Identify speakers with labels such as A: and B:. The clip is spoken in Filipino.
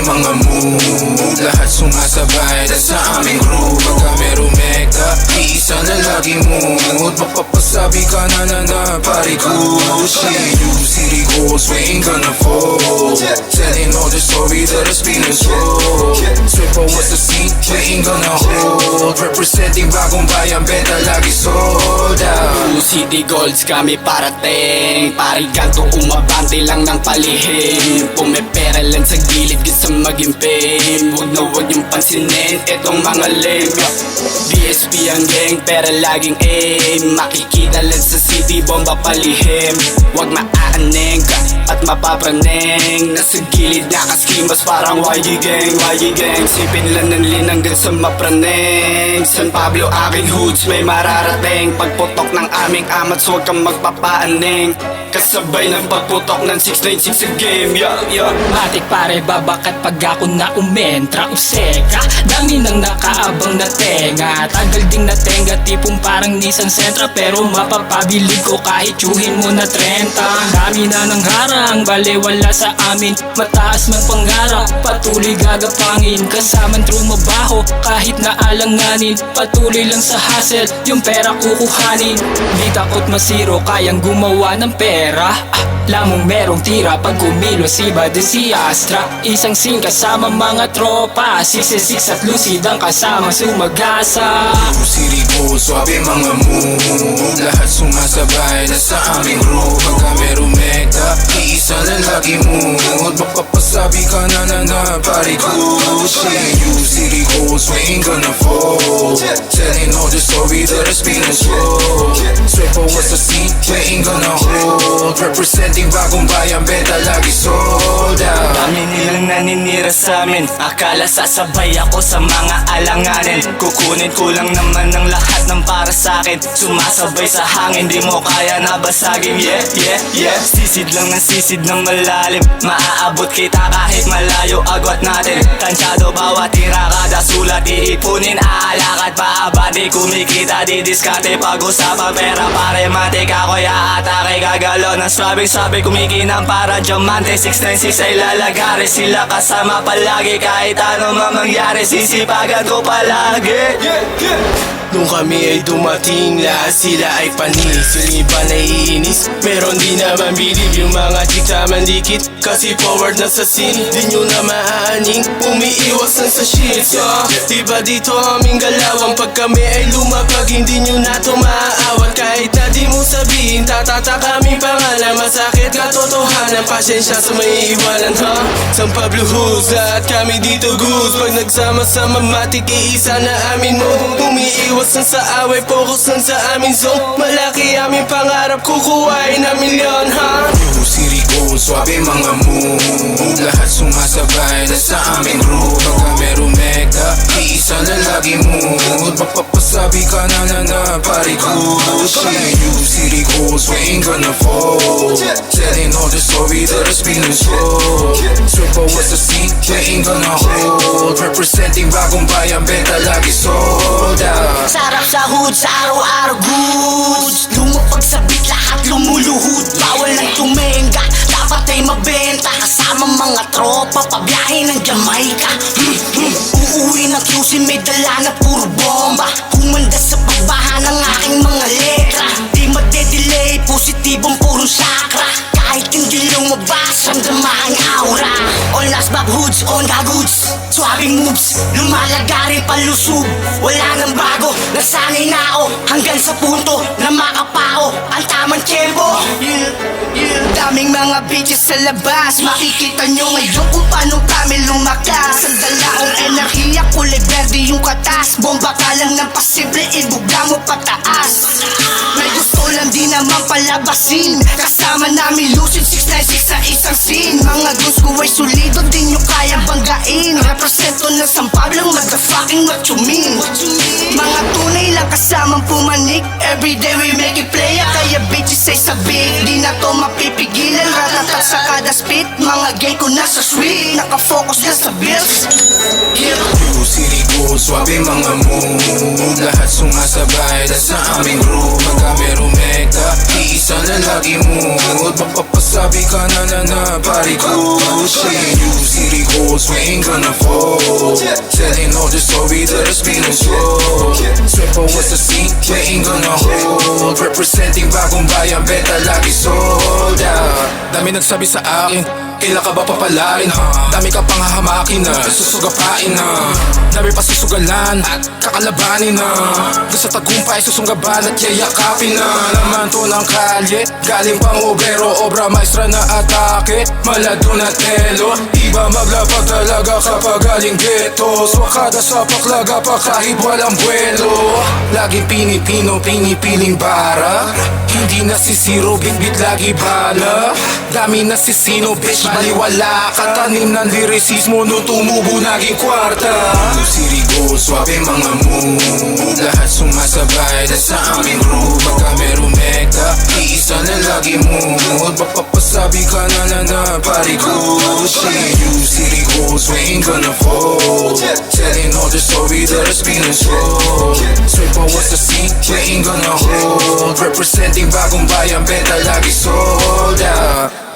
A: mga move, lahat sumasabay na sa aming groove. Pagka may rumeka, iisa na lagi mood. Mapapasabi ka na pari Gucci. You city goals, we ain't gonna fold. Telling all the story that has been untold. Swift what's the scene, we ain't gonna hold. Representing bagong bayan, benta lagi sold out.
B: City Golds kami parating. Pari ganto umabante lang ng palihim. Pumepera lang sa gilid gusto maging fame. Huwag niyong pansinin itong mga lame. BSP ang gang pero laging aim. Makikita lang sa city bomba palihim. Huwag maaaning ka at mapapraning. Nasa gilid nakaskimas parang YG gang. Sipin lang ng linanggan sa mapraning. San Pablo aking hoods may mararating. Pagputok ng aming amats huwag kang magpapaaning. Kasabay ng pagputok ng 696 sa game, yeah.
C: Matik pare babakat pag ako na umentra useka. Dami nang nakaabang na tenga. Tagal ding na tenga tipong parang Nissan Sentra. Pero mapapabili ko kahit yuhin mo na 30. Dami na ng harang, bale wala sa amin. Mataas man pangarap, patuloy gagapangin. Kasaman true mabaho, kahit na alanganin. Patuloy lang sa hustle, yung pera kukuhanin. Di takot masiro, kayang gumawa ng pera. Lamang merong tira pag kumilos iba din si Astra. Isang scene kasama mga tropa, 66 at lucid ang kasama sumagasa.
A: City goals, swabe mga move, lahat sumasabay na sa aming groove. Pagka may rumeka, iisa na lagi mood. Mapapasabi ka na pari Gucci. You city goals, we ain't gonna fold. Telling all the story that has been untold. Swift what's the scene, we ain't gonna hold. Representing bagong bayan, benta lagi sold out.
B: Dami nilang naninira sa amin. Akala sasabay ako sa mga alanganin. Kukunin ko lang naman ng lahat ng para sa'kin. Sumasabay sa hangin, di mo kaya nabasagin. Yeah. Sisid lang ng sisid ng malalim. Maaabot kita kahit malayo agwat natin. Tansyado bawat tira kada sulat iipunin. Aalakad paaba di kumikita di diskarte. Pag-usapan pera pare matik ako'y aatake. Gagalaw ng sabi kumikinang para diamante. 696 ay lalagari. Sila kasama palagi kahit ano mangyari. Sisipagan ko palagi.
D: Nung kami ay dumating, lahat sila ay panis. Yung iba naiinis, pero di naman bilib. Yung mga chika mandikit, kasi forward na sa scene. Di nyo na maaaning, umiiwas na sa shit. Diba dito aming galawang, pag kami ay lumapag, hindi nyo na to maaawat. Kahit na di mo sabihin, tatata kaming pangalan. Masakit katotohanan, pasensya sa may iwanan San Pablo Hoods, lahat kami dito goods. Pag nagsama-sama matik, iisa na amin mo. Umiiwas na sa away, focus lang sa aming zone. Malaki aming pangarap, kukuhain na milyon
A: You city goals, swabe mga move, lahat sumasabay na sa aming groove. Pagka may rumeka, iisa na lagi mood. Mapapasabi ka na pari Gucci. You city goals, we ain't gonna fold. Telling all the story that has been untold. Swift what's the scene, we ain't gonna hold. Representing bagong bayan, benta lagi sold out.
E: Sarap sa hood, sa araw-araw goods. Lumapag sa beat, lahat lumuluhod. Bawal ng tumenga, dapat ay mabenta. Kasama mga tropa, pabiyahe ng Jamaica. Uuwi ng QC, may dala na puro bomba. Kumanda sa pagbaha ng aking mga letra. Di madedelay, positibong puro sakra. Kahit hindi lumabas, ramdama ang aura. All last back hoods, on the goods. Swabing moves, lumalagarin palusog. Wala nang bago, nasanay na ako. Hanggang sa punto na makapao ang tamang tempo. Daming mga bitches sa labas. Makikita nyo ngayon kung paano kami lumakas. Ang dalaong enerhiya, kulay verde yung katas. Bomba ka lang ng pasible, ibuga mo pataas. May gusto lang di naman palabasin. Kasama namin lucid 696 sa isang scene. Mga guns ko ay solido, di nyo kaya banggain. Represento ng San Pablo, motherfucking macho mean. Mga tunay lang kasama tamang pumanik. Everyday we make it playa, kaya bitches ay sabik. Di na to mapipigilan, ratata sa kada spit. Mga gang ko nasa sweet, nakafocus na sa bills.
A: You City Gold, swabe mga move. Lahat sumasabay na sa aming groove. Magkamero mega, iisa na lagi mood. Mapapasabi ka na pari Gucci. You City Gold, we ain't gonna fold. Telling all the story that has been untold. Swepo what's the scene, we ain't gonna hold. Representing bagong bayan, beta lagi sold out. Dami nagsabi sa akin, kailan ka ba papalain? Dami ka pang hahamakin na, susugapain na. Dami pa susugalan at kakalabanin na. Gusto tagumpay, susunggaban at yayakapin na. Laman to ng kalye, galing pang obrero, obra maestra na atake. Malado na telo, iba maglapag talaga kapag galing ghetto. Swakada sa paklaga pa kahit walang buwelo. Laging pinipino, pinipiling bara. Hindi nasisiro, bitbit lagi bala. Dami nasisino, bitch, baliwala ka. Tanim ng lyricismo, no tumubo naging kwarta. City Gold, swabe mga move. Lahat sumasabay na sa aming groove. Magkamero mega, iisa na lagi mood. Mapapasabi ka na pari Gucci. You City Gold, we ain't gonna fold. Telling all the story that has been untold. Straight for what's the scene, we ain't gonna hold. Representing bagong bayan, beta lagi sold out.